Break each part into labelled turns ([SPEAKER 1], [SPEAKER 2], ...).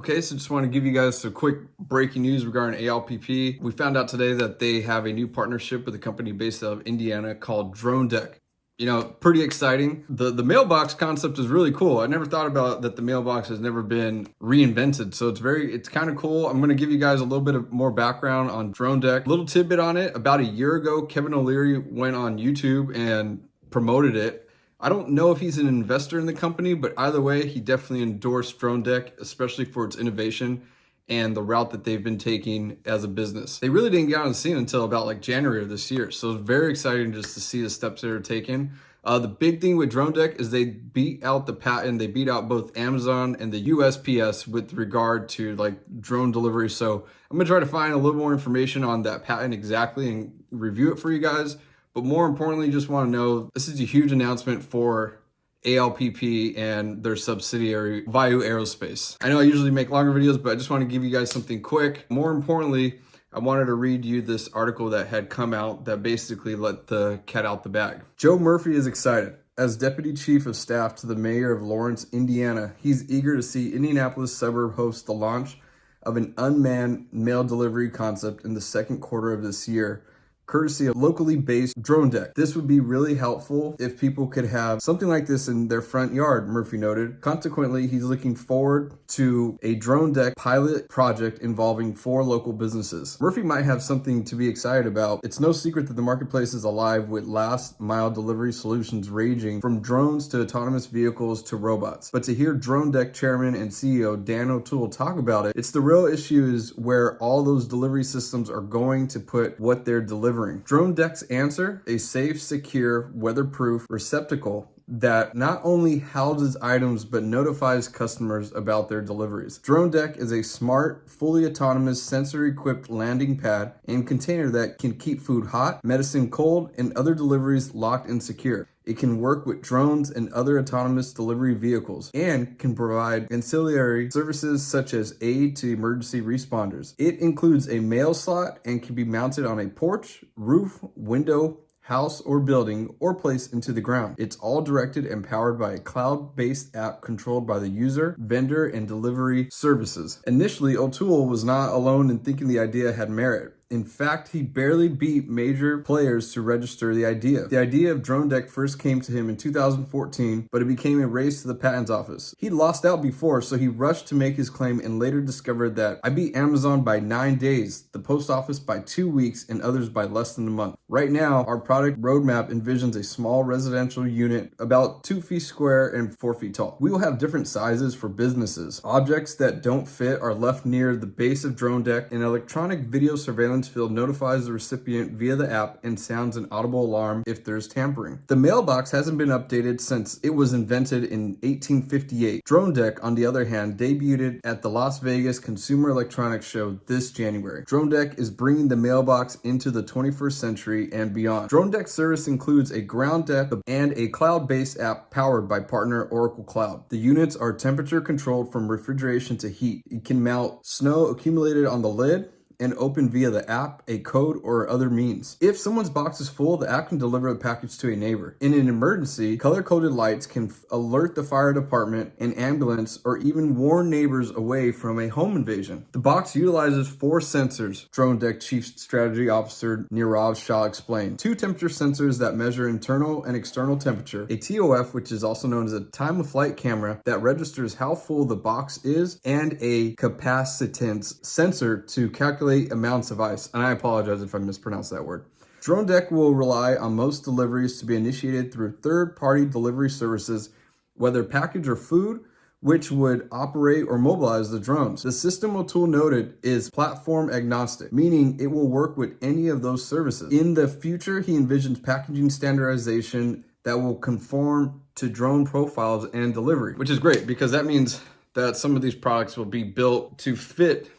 [SPEAKER 1] Okay, so just want to give you guys some quick breaking news regarding Alpp. We found out today that they have a new partnership with a company based out of Indiana called Dronedek. You know, pretty exciting. The mailbox concept is really cool. I never thought about that the mailbox has never been reinvented. So it's kind of cool. I'm going to give you guys a little bit of more background on Dronedek. Little tidbit on it. About a year ago, Kevin Leary went on YouTube and promoted it. I don't know if he's an investor in the company, but either way, he definitely endorsed Dronedek, especially for its innovation and the route that they've been taking as a business. They really didn't get on the scene until about like January of this year. So it's very exciting just to see the steps they're taking. The big thing with Dronedek is they beat out the patent. They beat out both Amazon and the USPS with regard to like drone delivery. So I'm gonna try to find a little more information on that patent exactly and review it for you guys. But more importantly, just want to know this is a huge announcement for Alpp and their subsidiary Vayu Aerospace. I know I usually make longer videos, but I just want to give you guys something quick. More importantly, I wanted to read you this article that had come out that basically let the cat out the bag. Joe Murphy is excited. As Deputy Chief of Staff to the Mayor of Lawrence, Indiana, he's eager to see Indianapolis suburb host the launch of an unmanned mail delivery concept in the second quarter of this year, courtesy of locally based Dronedek. This would be really helpful if people could have something like this in their front yard, Murphy noted. Consequently, he's looking forward to a Dronedek pilot project involving 4 local businesses. Murphy might have something to be excited about. It's no secret that the marketplace is alive with last mile delivery solutions ranging from drones to autonomous vehicles to robots. But to hear Dronedek Chairman and CEO Dan O'Toole talk about it, it's the real issue is where all those delivery systems are going to put what they're delivering. Dronedek's answer, a safe, secure, weatherproof receptacle that not only houses items but notifies customers about their deliveries. Dronedek is a smart, fully autonomous, sensor-equipped landing pad and container that can keep food hot, medicine cold, and other deliveries locked and secure. It can work with drones and other autonomous delivery vehicles and can provide ancillary services such as aid to emergency responders. It includes a mail slot and can be mounted on a porch, roof, window, house, or building, or placed into the ground. It's all directed and powered by a cloud-based app controlled by the user, vendor, and delivery services. Initially, O'Toole was not alone in thinking the idea had merit. In fact, he barely beat major players to register the idea. The idea of Dronedek first came to him in 2014, but it became a race to the patents office. He'd lost out before, so he rushed to make his claim and later discovered that I beat Amazon by 9 days, the post office by 2 weeks, and others by less than a month. Right now, our product roadmap envisions a small residential unit about 2 feet square and 4 feet tall. We will have different sizes for businesses. Objects that don't fit are left near the base of Dronedek. An electronic video surveillance field notifies the recipient via the app and sounds an audible alarm if there's tampering. The mailbox hasn't been updated since it was invented in 1858. Dronedek, on the other hand, debuted at the Las Vegas Consumer Electronics Show this January. Dronedek is bringing the mailbox into the 21st century and beyond. Dronedek's service includes a ground deck and a cloud-based app powered by partner Oracle Cloud. The units are temperature controlled from refrigeration to heat. It can mount snow accumulated on the lid and open via the app, a code, or other means. If someone's box is full, the app can deliver the package to a neighbor. In an emergency, color-coded lights can alert the fire department, an ambulance, or even warn neighbors away from a home invasion. The box utilizes 4 sensors, Dronedek Chief Strategy Officer Nirav Shah explained. 2 temperature sensors that measure internal and external temperature, a TOF, which is also known as a time-of-flight camera that registers how full the box is, and a capacitance sensor to calculate amounts of ice. And I apologize if I mispronounced that word. Dronedek will rely on most deliveries to be initiated through third-party delivery services, whether package or food, which would operate or mobilize the drones. The system, O'Toole noted, is platform agnostic, meaning it will work with any of those services. In the future, he envisions packaging standardization that will conform to drone profiles and delivery, which is great because that means that some of these products will be built to fit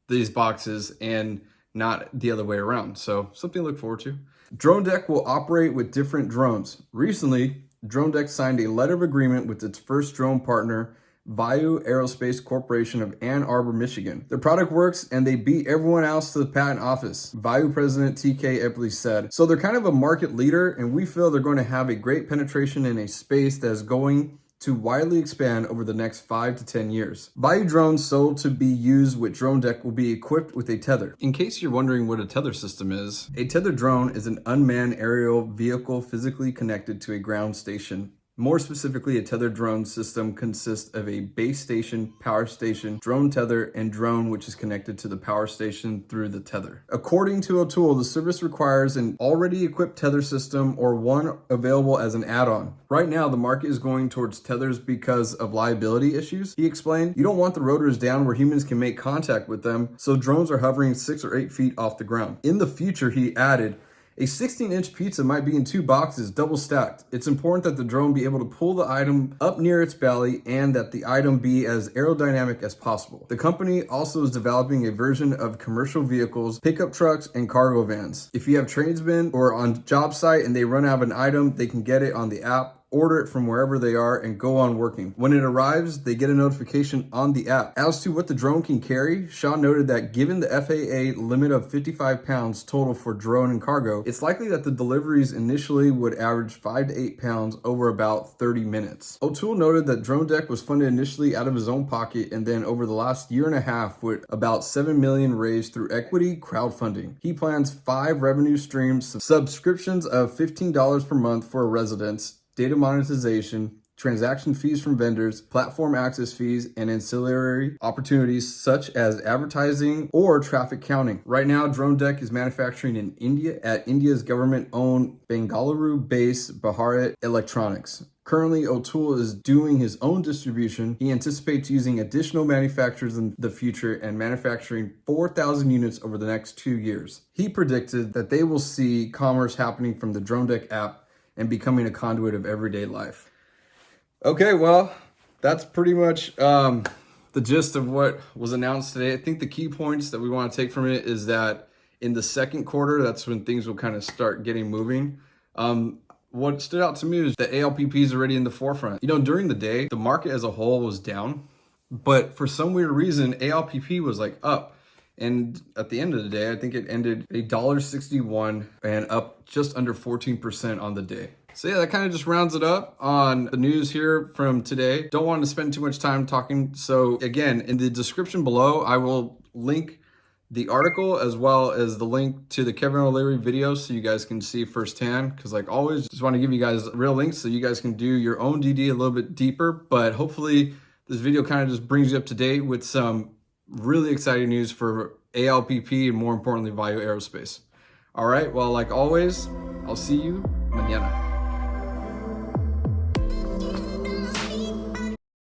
[SPEAKER 1] these boxes and not the other way around. So something to look forward to. Dronedek will operate with different drones. Recently, Dronedek signed a letter of agreement with its first drone partner, Vayu Aerospace Corporation of Ann Arbor, Michigan. The product works and they beat everyone else to the patent office, Vayu President TK Epley said. So they're kind of a market leader and we feel they're going to have a great penetration in a space that is going to widely expand over the next 5 to 10 years. Value drones sold to be used with Dronedek will be equipped with a tether. In case you're wondering what a tether system is, a tethered drone is an unmanned aerial vehicle physically connected to a ground station. More specifically, a tethered drone system consists of a base station, power station, drone tether, and drone which is connected to the power station through the tether. According to O'Toole, the service requires an already equipped tether system or one available as an add-on. Right now, the market is going towards tethers because of liability issues, he explained. You don't want the rotors down where humans can make contact with them, so drones are hovering 6 or 8 feet off the ground. In the future, he added, a 16-inch pizza might be in 2 boxes, double stacked. It's important that the drone be able to pull the item up near its belly and that the item be as aerodynamic as possible. The company also is developing a version of commercial vehicles, pickup trucks, and cargo vans. If you have tradesmen or on job site and they run out of an item, they can get it on the app, order it from wherever they are, and go on working. When it arrives, they get a notification on the app. As to what the drone can carry, Shaw noted that given the FAA limit of 55 pounds total for drone and cargo, it's likely that the deliveries initially would average 5 to 8 pounds over about 30 minutes. O'Toole noted that Dronedek was funded initially out of his own pocket and then over the last year and a half with about $7 million raised through equity crowdfunding. He plans 5 revenue streams, subscriptions of $15 per month for residents, data monetization, transaction fees from vendors, platform access fees, and ancillary opportunities such as advertising or traffic counting. Right now, Dronedek is manufacturing in India at India's government-owned Bengaluru-based Bharat Electronics. Currently, O'Toole is doing his own distribution. He anticipates using additional manufacturers in the future and manufacturing 4,000 units over the next 2 years. He predicted that they will see commerce happening from the Dronedek app and becoming a conduit of everyday life. Okay, well, that's pretty much the gist of what was announced today. I think the key points that we want to take from it is that in the second quarter, that's when things will kind of start getting moving. What stood out to me is that ALPP is already in the forefront. You know, during the day, the market as a whole was down, but for some weird reason, ALPP was like up. And at the end of the day, I think it ended $1.61 and up just under 14% on the day. So yeah, that kind of just rounds it up on the news here from today. Don't want to spend too much time talking. So again, in the description below, I will link the article as well as the link to the Kevin O'Leary video so you guys can see firsthand. Because like always, just want to give you guys real links so you guys can do your own DD a little bit deeper. But hopefully this video kind of just brings you up to date with some really exciting news for ALPP and more importantly, Value Aerospace. All right, well, like always, I'll see you mañana.